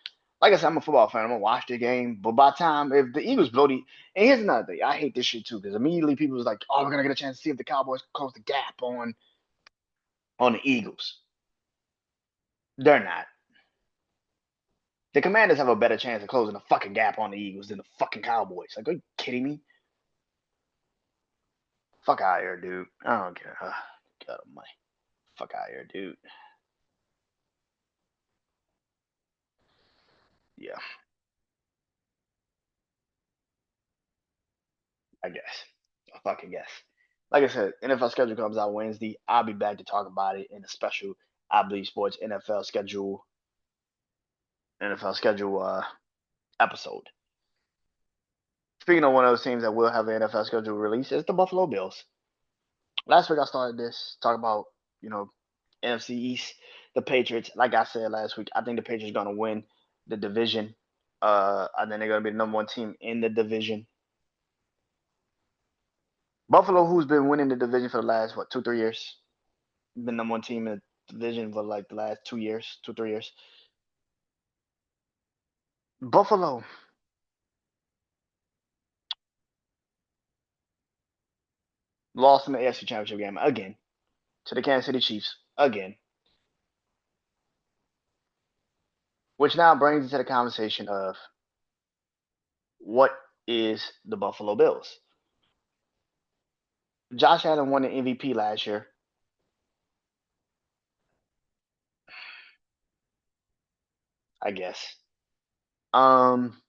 Like I said, I'm a football fan. I'm gonna watch the game. But by the time if the Eagles blow the and here's another thing, I hate this shit too, because immediately people was like, oh, we're gonna get a chance to see if the Cowboys close the gap on the Eagles. They're not. The Commanders have a better chance of closing the fucking gap on the Eagles than the fucking Cowboys. Like, are you kidding me? Fuck out of here, dude. I don't care. God almighty. Fuck out of here, dude. Yeah, I guess. I fucking guess. Like I said, NFL schedule comes out Wednesday. I'll be back to talk about it in a special I Believe Sports NFL schedule episode. Speaking of one of those teams that will have an NFL schedule release, is the Buffalo Bills. Last week I started this talk about you know NFC East, the Patriots. Like I said last week, I think the Patriots are gonna win the division. I think they're gonna be the number one team in the division. Buffalo, who's been winning the division for the last what 2 3 years, been number one team in the division for like the last 2 years, 2 3 years. Buffalo lost in the AFC Championship game again to the Kansas City Chiefs again, which now brings us to the conversation of what is the Buffalo Bills. Josh Allen won the MVP last year. I guess. Um,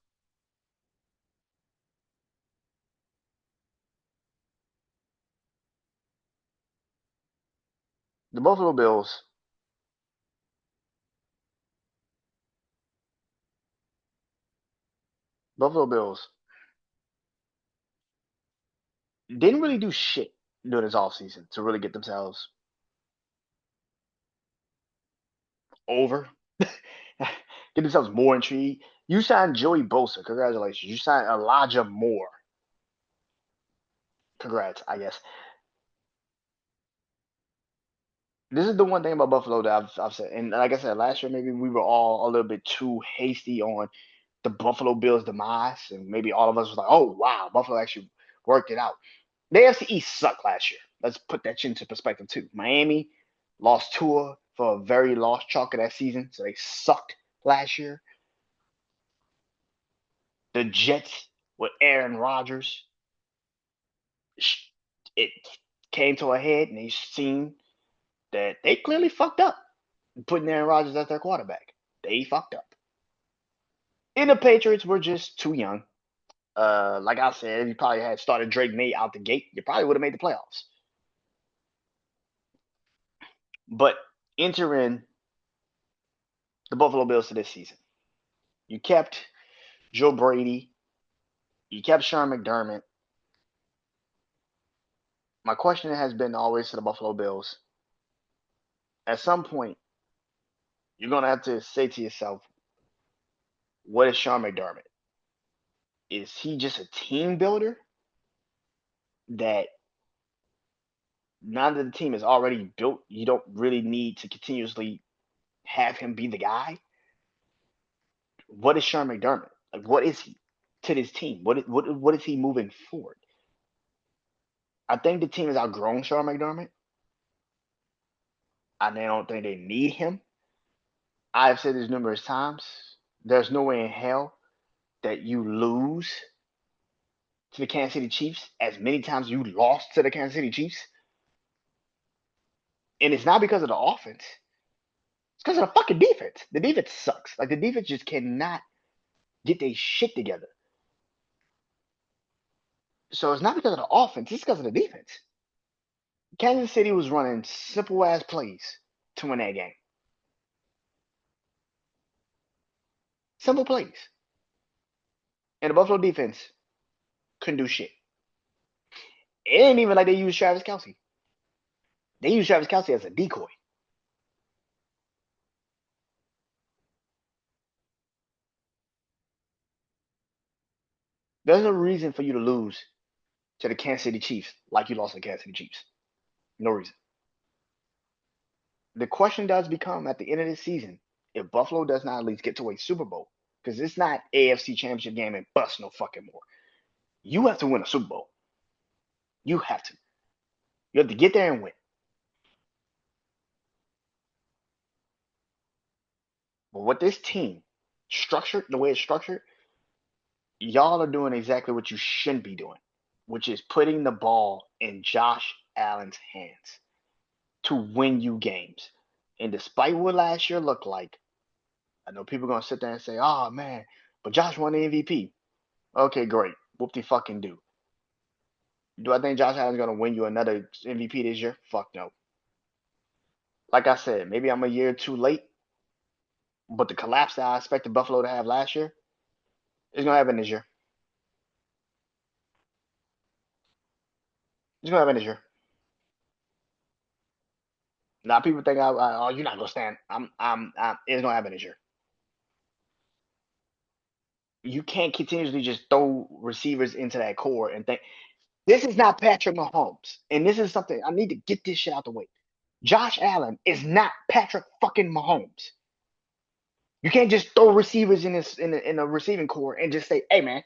the Buffalo Bills didn't really do shit during this offseason to really get themselves over, get themselves more intrigued. You signed Joey Bosa, congratulations. You signed Elijah Moore, congrats, I guess. This is the one thing about Buffalo that I've said, and like I said last year, maybe we were all a little bit too hasty on the Buffalo Bills' demise, and maybe all of us was like, "Oh wow, Buffalo actually worked it out." The AFC East sucked last year. Let's put that into perspective too. Miami lost Tua for a very lost chunk of that season, so they sucked last year. The Jets with Aaron Rodgers, it came to a head, and they seen that they clearly fucked up putting Aaron Rodgers as their quarterback. They fucked up. And the Patriots were just too young. Like I said, if you probably had started Drake May out the gate, you probably would have made the playoffs. But entering the Buffalo Bills to this season, you kept Joe Brady, you kept Sean McDermott. My question has been always to the Buffalo Bills. At some point, you're gonna have to say to yourself, what is Sean McDermott? Is he just a team builder that now that the team is already built, you don't really need to continuously have him be the guy? What is Sean McDermott? Like, what is he to this team? What is he moving forward? I think the team has outgrown Sean McDermott. I don't think they need him. I've said this numerous times. There's no way in hell that you lose to the Kansas City Chiefs as many times you lost to the Kansas City Chiefs. And it's not because of the offense. It's because of the fucking defense. The defense sucks. Like the defense just cannot get their shit together. So it's not because of the offense, it's because of the defense. Kansas City was running simple ass plays to win that game. Simple plays. And the Buffalo defense couldn't do shit. It ain't even like they used Travis Kelsey. They used Travis Kelsey as a decoy. There's no reason for you to lose to the Kansas City Chiefs like you lost to the Kansas City Chiefs. No reason. The question does become at the end of the season if Buffalo does not at least get to a Super Bowl, because it's not AFC Championship game and bust no fucking more. You have to win a Super Bowl. You have to. You have to get there and win. But with this team structured, the way it's structured, y'all are doing exactly what you shouldn't be doing, which is putting the ball in Josh Allen's hands to win you games. And despite what last year looked like, I know people are gonna sit there and say, "Oh man, but Josh won the MVP." Okay, great. Whoop de fucking do. Do I think Josh Allen's gonna win you another MVP this year? Fuck no. Like I said, maybe I'm a year too late, but the collapse that I expected Buffalo to have last year is gonna happen this year. It's gonna happen this year. Now people think, oh, you're not gonna stand. It's gonna happen this year. You can't continuously just throw receivers into that core and think this is not Patrick Mahomes. And this is something I need to get this shit out the way. Josh Allen is not Patrick fucking Mahomes. You can't just throw receivers in a receiving core and just say, "Hey man,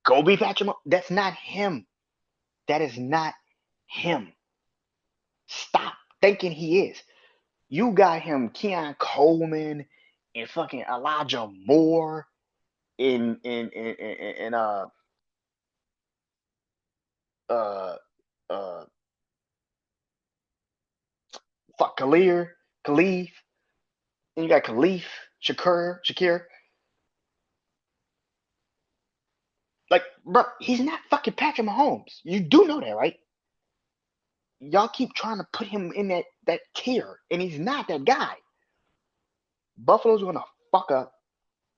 go be Patrick." That's not him. That is not him. Stop thinking he is. You got him, Keon Coleman, and fucking Elijah Moore, in uh uh fuck Khalif, and you got Shakir. Like, bro, he's not fucking Patrick Mahomes. You do know that, right? Y'all keep trying to put him in that tier, and he's not that guy. Buffalo's gonna fuck up,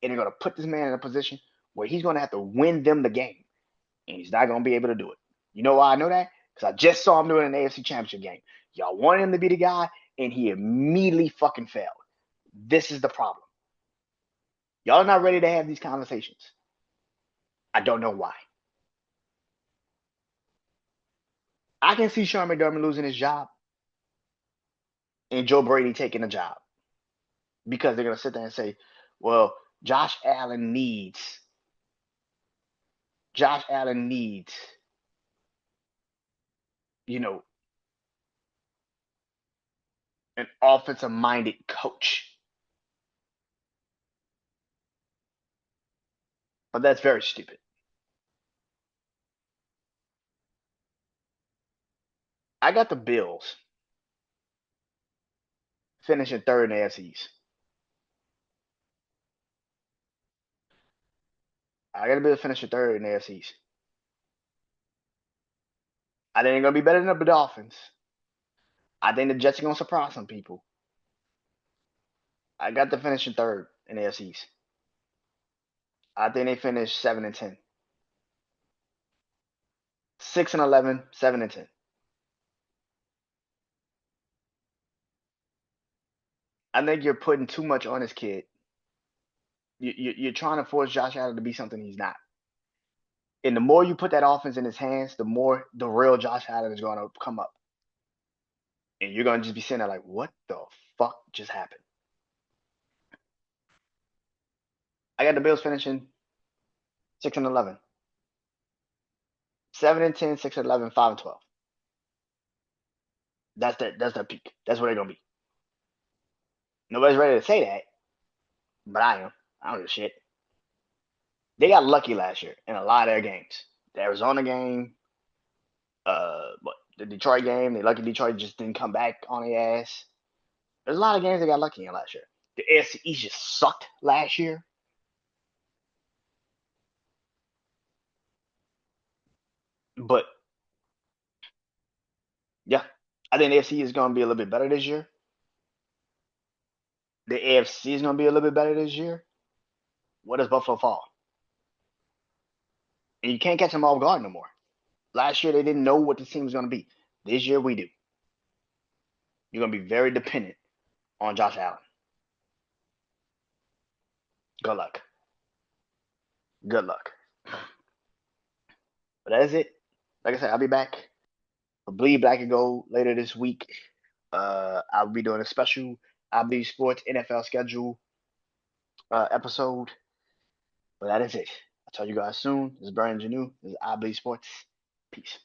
and they're gonna put this man in a position where he's gonna have to win them the game, and he's not gonna be able to do it. You know why I know that? Because I just saw him doing an AFC Championship game. Y'all wanted him to be the guy, and he immediately fucking failed. This is the problem. Y'all are not ready to have these conversations. I don't know why. I can see Sean McDermott losing his job and Joe Brady taking a job because they're gonna sit there and say, "Well, Josh Allen needs, you know, an offensive minded coach." But that's very stupid. I got the Bills finishing third in the AFC East. I got the Bills finishing third in the AFC East. I think they're gonna be better than the Dolphins. I think the Jets are gonna surprise some people. I got the finishing third in the AFC East. I think they finished 7-10. 6-11, 7-10. I think you're putting too much on this kid. You're trying to force Josh Allen to be something he's not. And the more you put that offense in his hands, the more the real Josh Allen is going to come up. And you're going to just be sitting there like, what the fuck just happened? I got the Bills finishing 6-11. 7-10, 6-11, 5-12. That's their peak. That's where they're gonna be. Nobody's ready to say that, but I am. I don't give a shit. They got lucky last year in a lot of their games. The Arizona game, what the Detroit game, they lucky Detroit just didn't come back on their ass. There's a lot of games they got lucky in last year. The AFC East just sucked last year. But yeah, I think the AFC is gonna be a little bit better this year. The AFC is gonna be a little bit better this year. What does Buffalo fall? And you can't catch them off guard no more. Last year they didn't know what the team was gonna be. This year we do. You're gonna be very dependent on Josh Allen. Good luck. Good luck. But that is it. Like I said, I'll be back for Bleed Black and Gold later this week. I'll be doing a special IB Sports NFL schedule episode. But that is it. I'll tell you guys soon. This is Brandon Janeau. This is IB Sports. Peace.